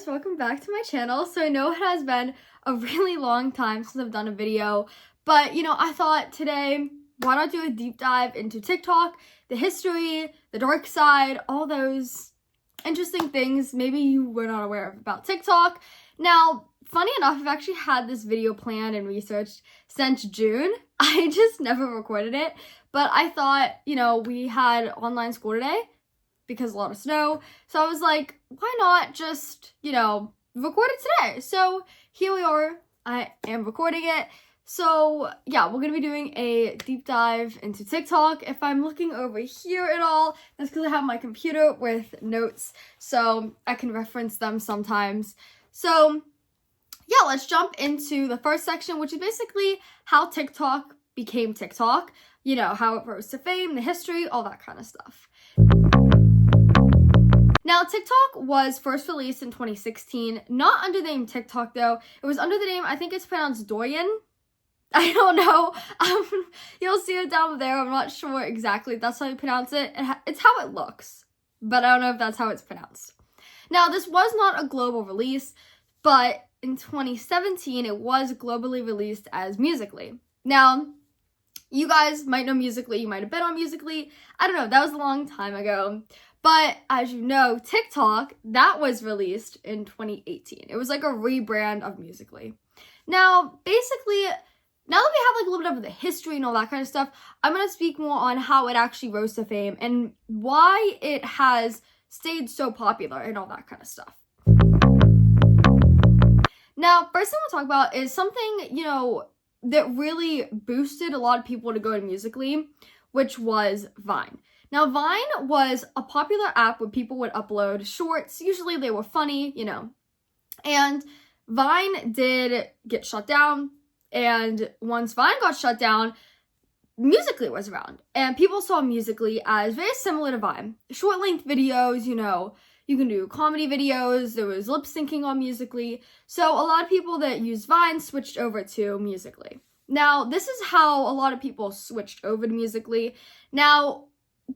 guys, welcome back to my channel. So I know it has been a really long time since I've done a video, but I thought today, why not do a deep dive into TikTok, the history, the dark side, all those interesting things maybe you were not aware of about TikTok. Now, funny enough, I've actually had this video planned and researched since June. I just never recorded it, but I thought, we had online school today because a lot of snow. So I was like, why not just, record it today? So here we are. I am recording it. So yeah, we're going to be doing a deep dive into TikTok. If I'm looking over here at all, that's because I have my computer with notes, so I can reference them sometimes. So yeah, let's jump into the first section, which is basically how TikTok became TikTok, how it rose to fame, the history, all that kind of stuff. Now, TikTok was first released in 2016, not under the name TikTok though. It was under the name, I think it's pronounced Douyin. I don't know. You'll see it down there. I'm not sure exactly if that's how you pronounce it. It's how it looks, but I don't know if that's how it's pronounced. Now, this was not a global release, but in 2017, it was globally released as Musical.ly. Now, you guys might know Musical.ly. You might have been on Musical.ly. I don't know. That was a long time ago. But as you know, TikTok, that was released in 2018. It was like a rebrand of Musical.ly. Now, basically, now that we have a little bit of the history and all that kind of stuff, I'm going to speak more on how it actually rose to fame and why it has stayed so popular and all that kind of stuff. Now, first thing we'll talk about is something, that really boosted a lot of people to go to Musical.ly, which was Vine. Now, Vine was a popular app where people would upload shorts. Usually they were funny, and Vine did get shut down. And once Vine got shut down, Musical.ly was around. And people saw Musical.ly as very similar to Vine. Short-length videos, you can do comedy videos. There was lip syncing on Musical.ly. So a lot of people that used Vine switched over to Musical.ly. Now, this is how a lot of people switched over to Musical.ly. Now,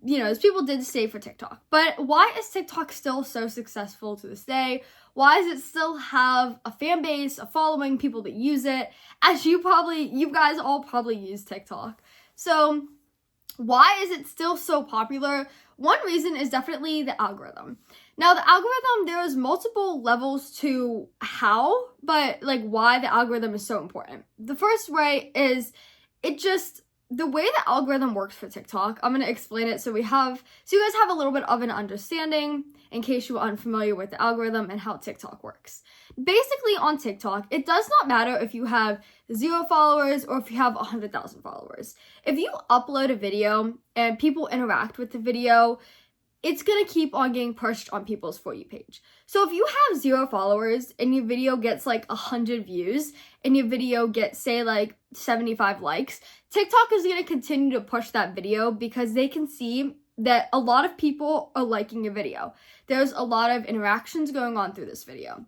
those people did stay for TikTok. But why is TikTok still so successful to this day? Why does it still have a fan base, a following, people that use it? As you guys all probably use TikTok. So why is it still so popular? One reason is definitely the algorithm. Now, the algorithm, there's multiple levels to how, but why the algorithm is so important. The first way is the way the algorithm works for TikTok. I'm going to explain it so you guys have a little bit of an understanding in case you are unfamiliar with the algorithm and how TikTok works. Basically, on TikTok, it does not matter if you have 0 followers or if you have 100,000 followers. If you upload a video and people interact with the video, it's going to keep on getting pushed on people's For You page. So if you have 0 followers and your video gets 100 views and your video gets, say, 75 likes, TikTok is going to continue to push that video because they can see that a lot of people are liking your video. There's a lot of interactions going on through this video.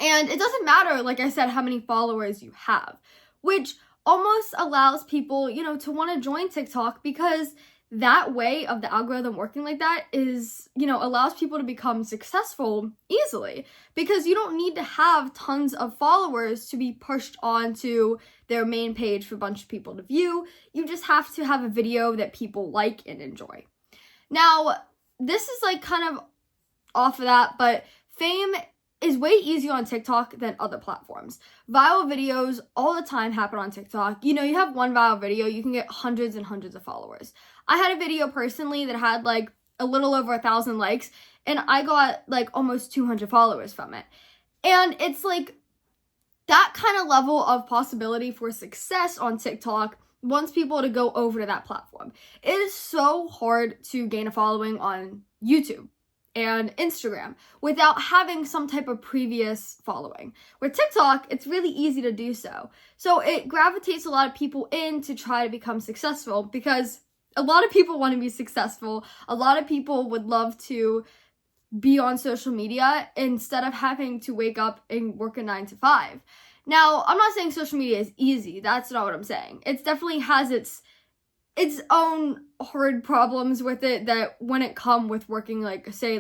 And it doesn't matter, like I said, how many followers you have, which almost allows people, to want to join TikTok because that way of the algorithm working like that is, allows people to become successful easily because you don't need to have tons of followers to be pushed onto their main page for a bunch of people to view. You just have to have a video that people like and enjoy. Now, this is kind of off of that, but fame is way easier on TikTok than other platforms. Viral videos all the time happen on TikTok. You have one viral video, you can get hundreds and hundreds of followers. I had a video personally that had a little over 1,000 likes, and I got almost 200 followers from it. And it's that kind of level of possibility for success on TikTok wants people to go over to that platform. It is so hard to gain a following on YouTube and Instagram without having some type of previous following. With TikTok, it's really easy to do so. So it gravitates a lot of people in to try to become successful because a lot of people want to be successful. A lot of people would love to be on social media instead of having to wake up and work a 9 to 5. Now, I'm not saying social media is easy. That's not what I'm saying. It definitely has its own hard problems with it that wouldn't come with working say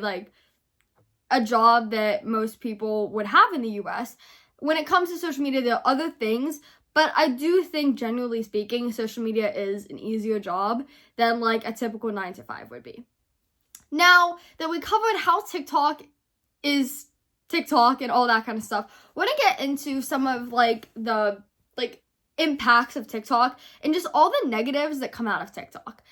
a job that most people would have in the US. When it comes to social media, there are other things, but I do think, generally speaking, social media is an easier job than like a typical 9 to 5 would be. Now that we covered how TikTok is TikTok and all that kind of stuff, we're gonna get into some of like the impacts of TikTok and just all the negatives that come out of TikTok.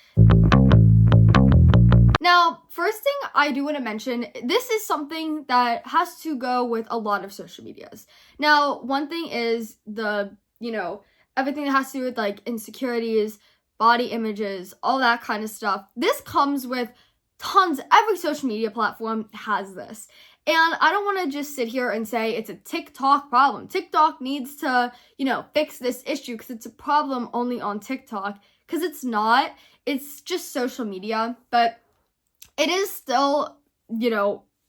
Now, first thing I do want to mention, this is something that has to go with a lot of social medias. Now, one thing is everything that has to do with like insecurities, body images, all that kind of stuff. This comes with tons. Every social media platform has this. And I don't want to just sit here and say it's a TikTok problem. TikTok needs to, fix this issue because it's a problem only on TikTok. Because it's not. It's just social media. But it is still,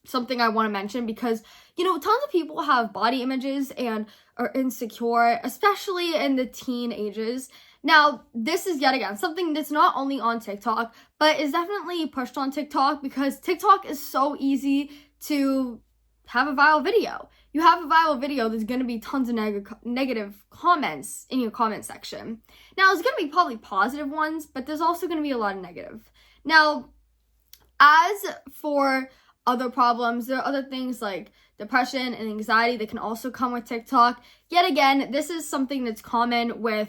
something I want to mention because, tons of people have body images and are insecure, especially in the teen ages. Now, this is yet again something that's not only on TikTok, but is definitely pushed on TikTok because TikTok is so easy to have a viral video. You have a viral video, there's going to be tons of negative comments in your comment section. Now, there's going to be probably positive ones, but there's also going to be a lot of negative. Now, as for other problems, there are other things like depression and anxiety that can also come with TikTok. Yet again, this is something that's common with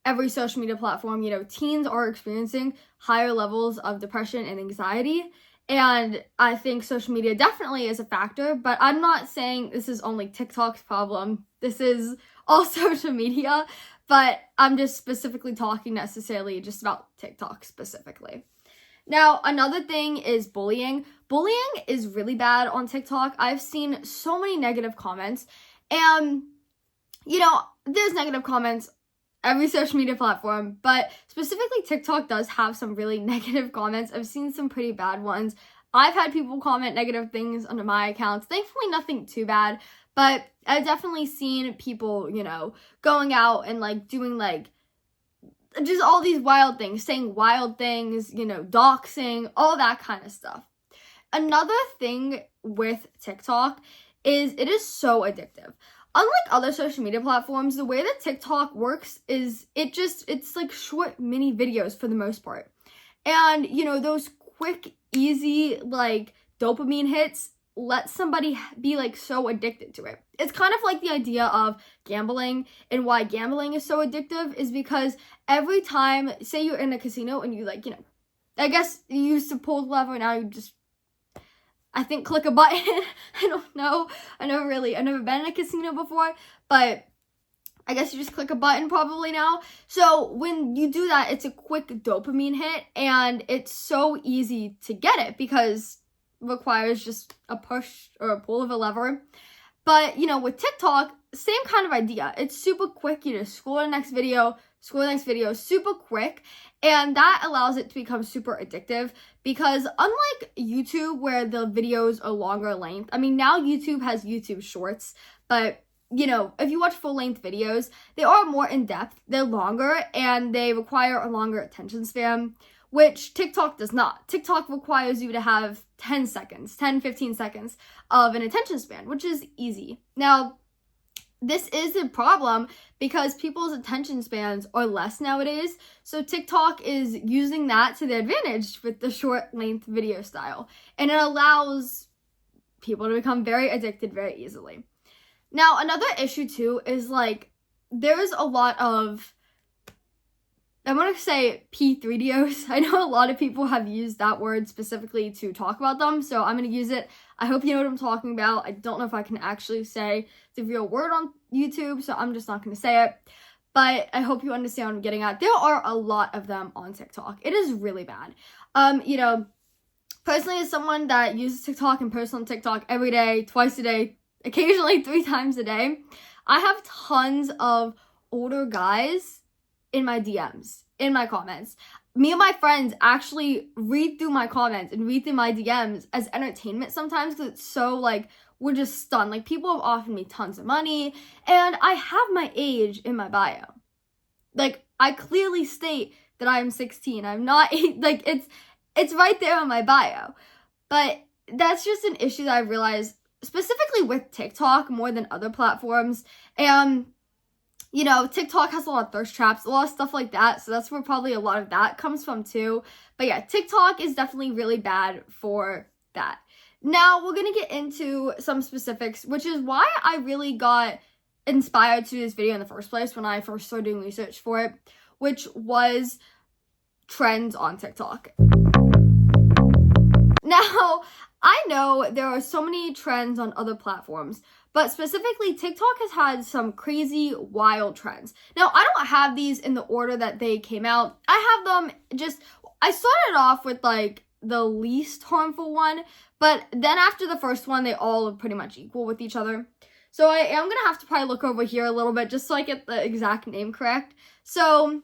every social media platform. Teens are experiencing higher levels of depression and anxiety. And I think social media definitely is a factor, but I'm not saying this is only TikTok's problem. This is all social media, but I'm just specifically talking necessarily just about TikTok specifically. Now, another thing is bullying. Bullying is really bad on TikTok. I've seen so many negative comments, and, there's negative comments every social media platform, but specifically TikTok does have some really negative comments. I've seen some pretty bad ones. I've had people comment negative things under my accounts. Thankfully, nothing too bad, but I've definitely seen people, going out and like doing like just all these wild things, saying wild things, doxing, all that kind of stuff. Another thing with TikTok is it is so addictive. Unlike other social media platforms, the way that TikTok works is it's like short mini videos for the most part. And, those quick, easy, like dopamine hits let somebody be like so addicted to it. It's kind of like the idea of gambling, and why gambling is so addictive is because every time, say you're in a casino and you I guess you used to pull the lever, now you just, I think, click a button. I don't know. I've never been in a casino before, but I guess you just click a button probably now. So when you do that, it's a quick dopamine hit, and it's so easy to get it because it requires just a push or a pull of a lever. But, with TikTok, same kind of idea. It's super quick. You just scroll to the next video, super quick. And that allows it to become super addictive because unlike YouTube where the videos are longer length, now YouTube has YouTube Shorts, but if you watch full-length videos, they are more in-depth, they're longer, and they require a longer attention span, which TikTok does not. TikTok requires you to have 10, 15 seconds of an attention span, which is easy. Now, this is a problem because people's attention spans are less nowadays, so TikTok is using that to their advantage with the short-length video style, and it allows people to become very addicted very easily. Now, another issue, too, is, there's a lot of, I want to say P3DOs. I know a lot of people have used that word specifically to talk about them, so I'm going to use it. I hope you know what I'm talking about. I don't know if I can actually say the real word on YouTube, so I'm just not going to say it. But I hope you understand what I'm getting at. There are a lot of them on TikTok. It is really bad. Personally, as someone that uses TikTok and posts on TikTok every day, twice a day, occasionally 3 times a day, I have tons of older guys in my DMs, in my comments. Me and my friends actually read through my comments and read through my DMs as entertainment sometimes because it's so, we're just stunned. People have offered me tons of money, and I have my age in my bio. I clearly state that I'm 16. I'm not, it's right there on my bio. But that's just an issue that I realized specifically with TikTok more than other platforms. And you know, TikTok has a lot of thirst traps, a lot of stuff like that. So that's where probably a lot of that comes from too. But yeah, TikTok is definitely really bad for that. Now we're going to get into some specifics, which is why I really got inspired to do this video in the first place when I first started doing research for it, which was trends on TikTok. Now, I know there are so many trends on other platforms, but specifically TikTok has had some crazy, wild trends. Now, I don't have these in the order that they came out. I have them I started off with like the least harmful one, but then after the first one, they all are pretty much equal with each other. So I am going to have to probably look over here a little bit just so I get the exact name correct. So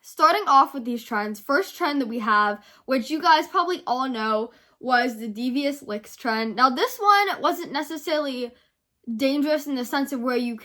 starting off with these trends, first trend that we have, which you guys probably all know, was the devious licks trend. Now, this one wasn't necessarily dangerous in the sense of where you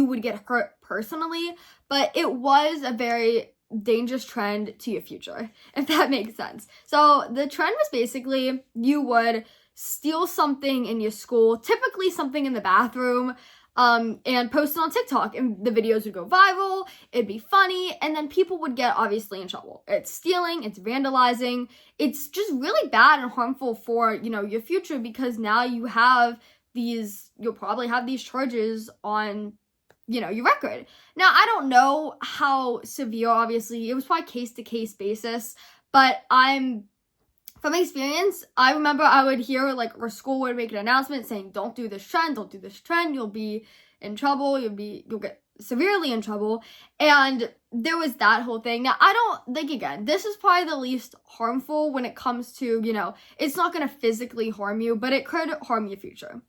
would get hurt personally, but it was a very dangerous trend to your future, if that makes sense. So the trend was basically you would steal something in your school, typically something in the bathroom, and post it on TikTok, and the videos would go viral, it'd be funny, and then people would get obviously in trouble. It's stealing, it's vandalizing, it's just really bad and harmful for, you know, your future, because now you'll probably have these charges on, you know, your record. Now, I don't know how severe, obviously, it was probably case-to-case basis, but from experience, I remember I would hear, like, our school would make an announcement saying, don't do this trend, you'll be in trouble, you'll get severely in trouble, and there was that whole thing. Now, I don't think, again, this is probably the least harmful when it comes to, you know, it's not going to physically harm you, but it could harm your future.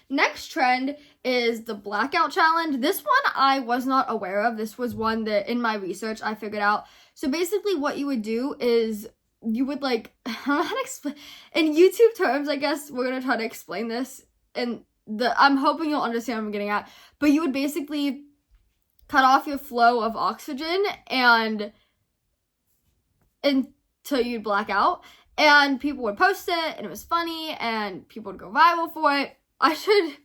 Next trend is the blackout challenge. This one I was not aware of. This was one that in my research I figured out. So basically what you would do is you would I don't know how to explain in YouTube terms. I guess we're gonna try to explain this, and I'm hoping you'll understand what I'm getting at. But you would basically cut off your flow of oxygen and until you'd black out, and people would post it, and it was funny, and people would go viral for it. I should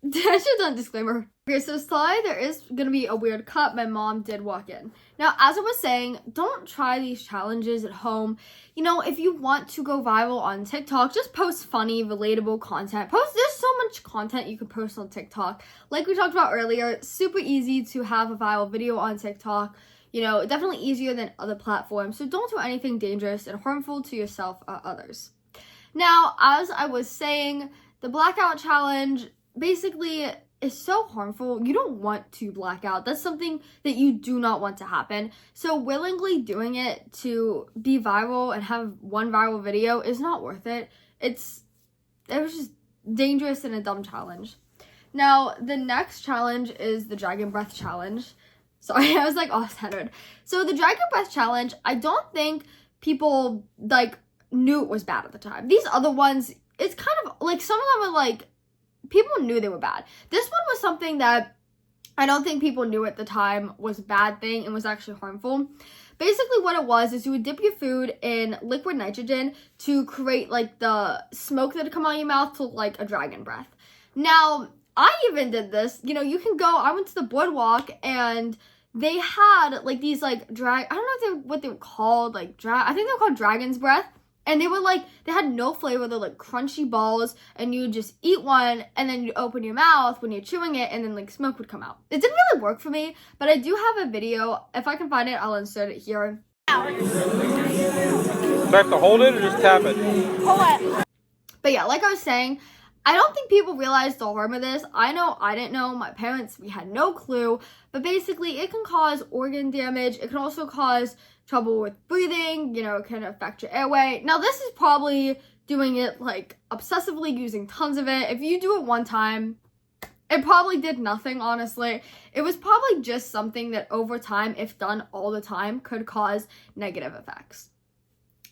have done a disclaimer. Okay, so sorry, there is gonna be a weird cut. My mom did walk in. Now, as I was saying, don't try these challenges at home. You know, if you want to go viral on TikTok, just post funny, relatable content. There's so much content you can post on TikTok. Like we talked about earlier, super easy to have a viral video on TikTok. You know, definitely easier than other platforms. So don't do anything dangerous and harmful to yourself or others. Now, as I was saying, the blackout challenge basically is so harmful. You don't want to black out. That's something that you do not want to happen. So willingly doing it to be viral and have one viral video is not worth it. It was just dangerous and a dumb challenge. Now, the next challenge is the Dragon Breath Challenge. Sorry, I was off-centered. So the Dragon Breath Challenge, I don't think people knew it was bad at the time. These other ones, it's kind of some of them are people knew they were bad. This one was something that I don't think people knew at the time was a bad thing and was actually harmful. Basically what it was is you would dip your food in liquid nitrogen to create the smoke that would come out of your mouth to look like a dragon breath. Now, I even did this. You know, you can go, I went to the boardwalk and they had these I don't know what they were called, I think they were called dragon's breath. And they were they had no flavor. They're crunchy balls, and you would just eat one, and then you'd open your mouth when you're chewing it, and then smoke would come out. It didn't really work for me, but I do have a video. If I can find it, I'll insert it here. Do I have to hold it or just tap it? Hold it. But yeah, like I was saying, I don't think people realize the harm of this. I know I didn't know. My parents, we had no clue. But basically, it can cause organ damage. It can also cause trouble with breathing. You know, it can affect your airway. Now, this is probably doing it obsessively, using tons of it. If you do it one time, it probably did nothing, honestly. It was probably just something that over time, if done all the time, could cause negative effects.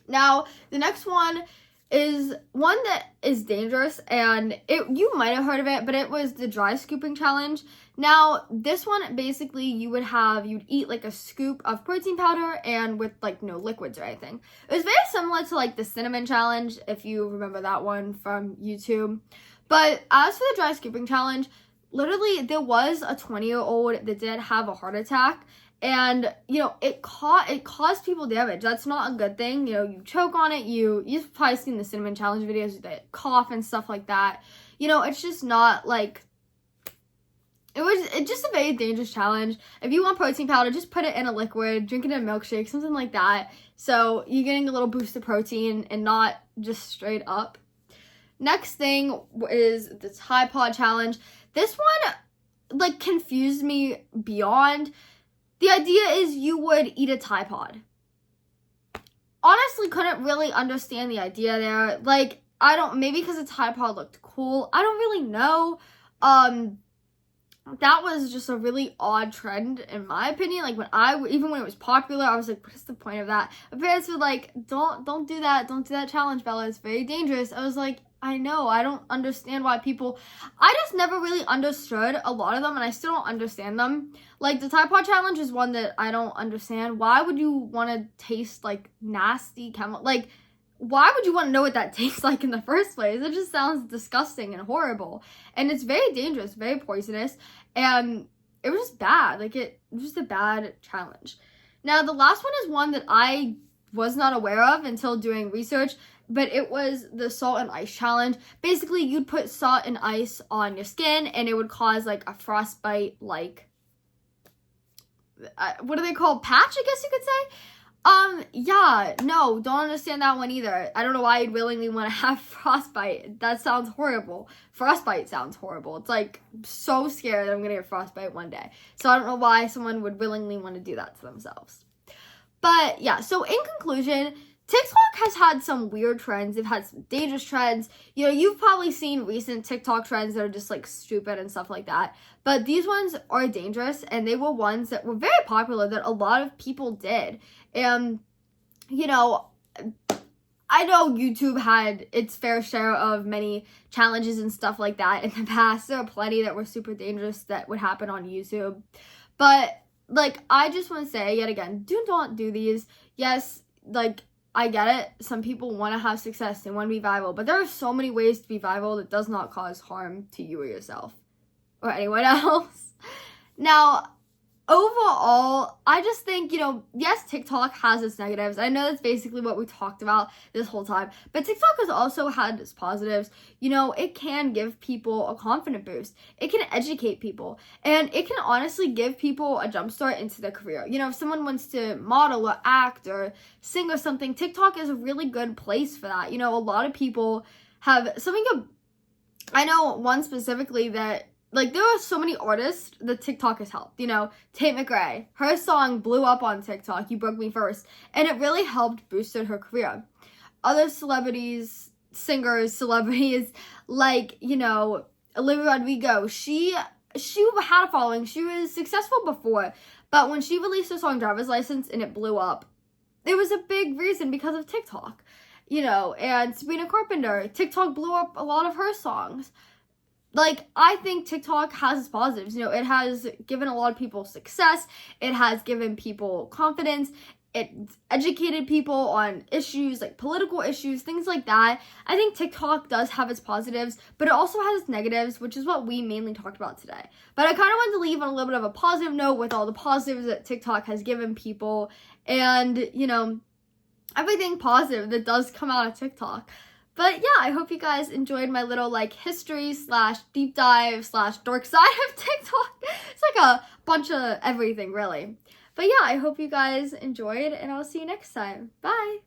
Now, the next one, is one that is dangerous, and you might have heard of it, but it was the dry scooping challenge. Now, this one, basically, you'd eat like a scoop of protein powder and with like no liquids or anything. It was very similar to like the cinnamon challenge, if you remember that one from YouTube. But as for the dry scooping challenge, literally there was a 20-year-old that did have a heart attack. And, it caused people damage. That's not a good thing. You choke on it. You've probably seen the cinnamon challenge videos that cough and stuff like that. It's just not like, it's just a very dangerous challenge. If you want protein powder, just put it in a liquid, drink it in a milkshake, something like that. So you're getting a little boost of protein and not just straight up. Next thing is the Tide Pod challenge. This one, confused me beyond. The idea is you would eat a Tide Pod. Honestly, couldn't really understand the idea there. Maybe because a Tide Pod looked cool. I don't really know. That was just a really odd trend, in my opinion. Even when it was popular, I was like, what is the point of that? My parents were like, don't do that. Don't do that challenge, Bella. It's very dangerous. I was like, I know, I don't understand why I just never really understood a lot of them, and I still don't understand them. The Tide Pod challenge is one that I don't understand. Why would you want to taste, nasty chemical? Why would you want to know what that tastes like in the first place? It just sounds disgusting and horrible. And it's very dangerous, very poisonous, and it was just bad. It was just a bad challenge. Now, the last one is one that I was not aware of until doing research, but it was the salt and ice challenge. Basically, you'd put salt and ice on your skin, and it would cause, a frostbite, what do they call? Patch, I guess you could say? Yeah, no, don't understand that one either. I don't know why you'd willingly want to have frostbite. That sounds horrible. Frostbite sounds horrible. It's, so scared that I'm gonna get frostbite one day. So I don't know why someone would willingly want to do that to themselves. But, yeah, so in conclusion, TikTok has had some weird trends. They've had some dangerous trends. You've probably seen recent TikTok trends that are just stupid and stuff like that. But these ones are dangerous, and they were ones that were very popular that a lot of people did. And, I know YouTube had its fair share of many challenges and stuff like that in the past. There are plenty that were super dangerous that would happen on YouTube. But, I just want to say, yet again, do not do these. Yes, I get it. Some people want to have success. They want to be viral. But there are so many ways to be viral that does not cause harm to you or yourself or anyone else. Now, overall, I just think, yes, TikTok has its negatives. I know that's basically what we talked about this whole time. But TikTok has also had its positives. It can give people a confidence boost. It can educate people. And it can honestly give people a jumpstart into their career. If someone wants to model or act or sing or something, TikTok is a really good place for that. A lot of people have something I know one specifically that there are so many artists that TikTok has helped. Tate McRae, her song blew up on TikTok, You Broke Me First, and it really helped boosted her career. Other celebrities, singers, celebrities, Olivia Rodrigo, she had a following. She was successful before, but when she released her song Driver's License and it blew up, it was a big reason because of TikTok. And Sabrina Carpenter, TikTok blew up a lot of her songs. I think TikTok has its positives. It has given a lot of people success. It has given people confidence. It's educated people on issues, political issues, things like that. I think TikTok does have its positives, but it also has its negatives, which is what we mainly talked about today. But I kind of wanted to leave on a little bit of a positive note with all the positives that TikTok has given people and, everything positive that does come out of TikTok. But yeah, I hope you guys enjoyed my little history / deep dive / dark side of TikTok. It's a bunch of everything, really. But yeah, I hope you guys enjoyed, and I'll see you next time. Bye!